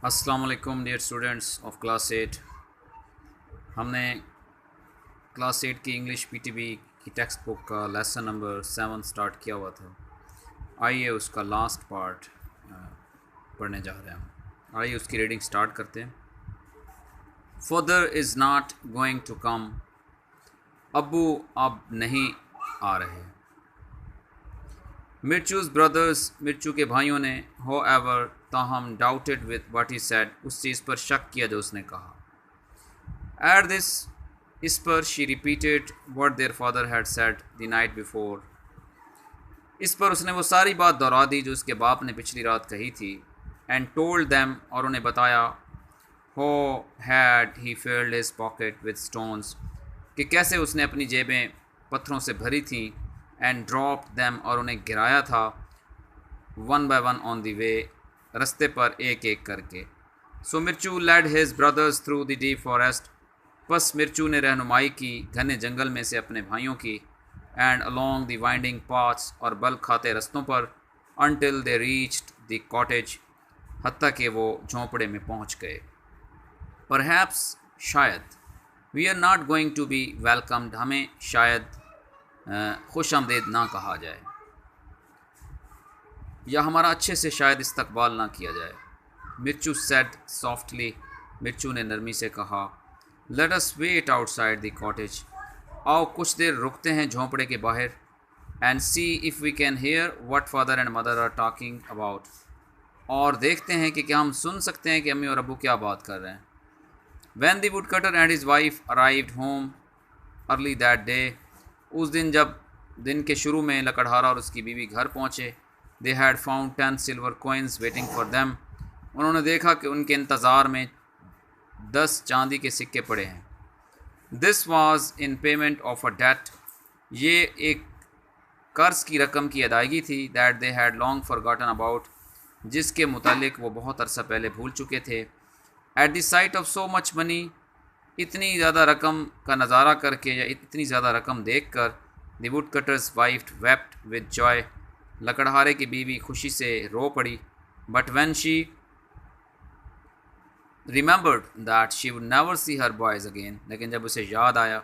अस्सलाम वालेकुम dear students of class 8। हमने क्लास 8 की इंग्लिश पीटीबी की टेक्स्ट बुक का लेसन नंबर 7 स्टार्ट किया हुआ था। आइए उसका लास्ट पार्ट पढ़ने जा रहे हैं। आइए उसकी रीडिंग स्टार्ट करते हैं। Father is not going to come. अब्बू अब नहीं आ रहे। मिर्चूज़ ब्रदर्स, मिर्चू के भाइयों ने हो एवर ताहम doubted with what he said, उस चीज़ पर शक किया जो उसने कहा। एट दिस, इस पर she repeated what their father had said the night before, इस पर उसने वो सारी बात दोहरा दी जो उसके बाप ने पिछली रात कही थी। एंड टोल्ड देम, और उन्हें बताया, हो had he field his pocket with stones, कि कैसे उसने अपनी जेबें पत्थरों से भरी थीं। एंड ड्रॉप दैम, और उन्हें गिराया था, one by one on the way, रस्ते पर एक एक करके। So Mirchu led his brothers through the deep forest, बस मिर्चू ने रहनुमाई की घने जंगल में से अपने भाइयों की। And along the winding paths, और बल खाते रस्तों पर। Until they reached the cottage, हत्ता कि वो झोंपड़े में पहुंच गए। परहैप्स, शायद, we are not going to be welcomed, हमें शायद खुश आमदेद ना कहा जाए, या हमारा अच्छे से शायद इस्तकबाल ना किया जाए। मिर्चू सेड सॉफ्टली, मिर्चू ने नरमी से कहा, let us wait outside the cottage, आओ कुछ देर रुकते हैं झोंपड़े के बाहर। And see if we can hear what father and mother are talking about, और देखते हैं कि क्या हम सुन सकते हैं कि अम्मी और अबू क्या बात कर रहे हैं। When the wood cutter and his wife arrived home early that day, उस दिन जब दिन के शुरू में लकड़हारा और उसकी बीवी घर पहुँचे। They had found 10 silver coins waiting for them, उन्होंने देखा कि उनके इंतज़ार में 10 चांदी के सिक्के पड़े हैं। This was in payment of a debt, ये एक कर्ज़ की रकम की अदायगी थी। That they had long forgotten about, जिसके मुतालिक वो बहुत अरसा पहले भूल चुके थे। At the sight of so much money, इतनी ज़्यादा रकम का नज़ारा करके या इतनी ज़्यादा रकम देख कर, the woodcutter's wife wept with joy, लकड़हारे की बीवी खुशी से रो पड़ी। But when she remembered that she would never see her boys again, लेकिन जब उसे याद आया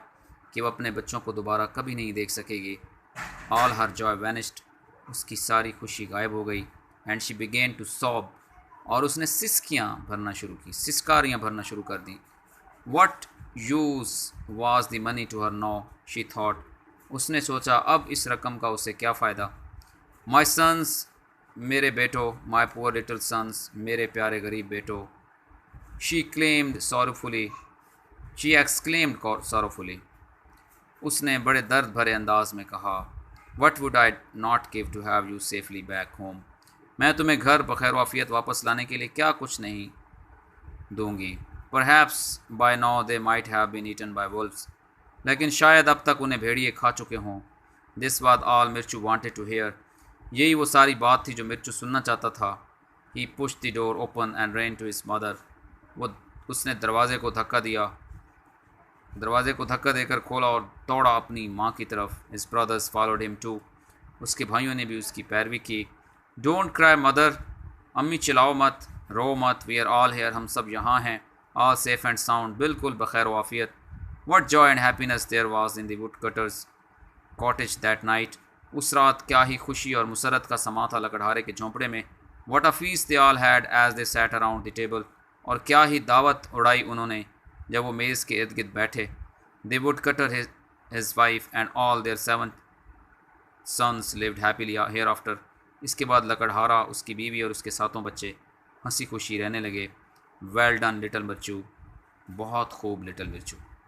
कि वह अपने बच्चों को दोबारा कभी नहीं देख सकेगी, ऑल हर जॉय वैनिश्ड, उसकी सारी खुशी गायब हो गई। And she began to sob, और उसने सिसकियाँ भरना शुरू की, सिसकारियाँ भरना शुरू कर दी। What use was the money to her now, she thought, उसने सोचा अब इस रकम का उसे क्या फ़ायदा। माई सन्स, मेरे बेटो, माई पुअर लिटिल सन्स, मेरे प्यारे गरीब बेटो। She claimed sorrowfully, she exclaimed sorrowfully, उसने बड़े दर्द भरे अंदाज में कहा, what would I not give to have you safely back home, मैं तुम्हें घर बखैर वाफियत वापस लाने के लिए क्या कुछ नहीं दूंगी। Perhaps by now they might have been eaten by wolves, लेकिन शायद अब तक उन्हें भेड़िए खा चुके हों। This was all Mirchu wanted to hear, यही वो सारी बात थी जो मिर्चू सुनना चाहता था। He pushed the door open and ran to his mother, वो उसने दरवाज़े को धक्का दिया, दरवाज़े को धक्का देकर खोला और दौड़ा अपनी माँ की तरफ। His brothers followed him too, उसके भाइयों ने भी उसकी पैरवी की। डोंट क्राई मदर, अम्मी चिल्लाओ मत, रो मत, वी आर ऑल हेयर, हम सब यहाँ हैं, ऑल सेफ एंड साउंड, बिल्कुल बखैर वाफियत। What joy and happiness there was in the woodcutter's cottage that night, उस रात क्या ही खुशी और मुसरत का समा था लकड़हारे के झोंपड़े में। What a feast they all had as they sat around the table, और क्या ही दावत उड़ाई उन्होंने जब वो मेज़ के इर्द गिर्द बैठे। The woodcutter his wife and all their 7 sons lived happily hereafter, इसके बाद लकड़हारा, उसकी बीवी और उसके 7 बच्चे हंसी खुशी रहने लगे। वेल डन लिटिल मिर्चू, बहुत खूब लिटिल मिर्चू।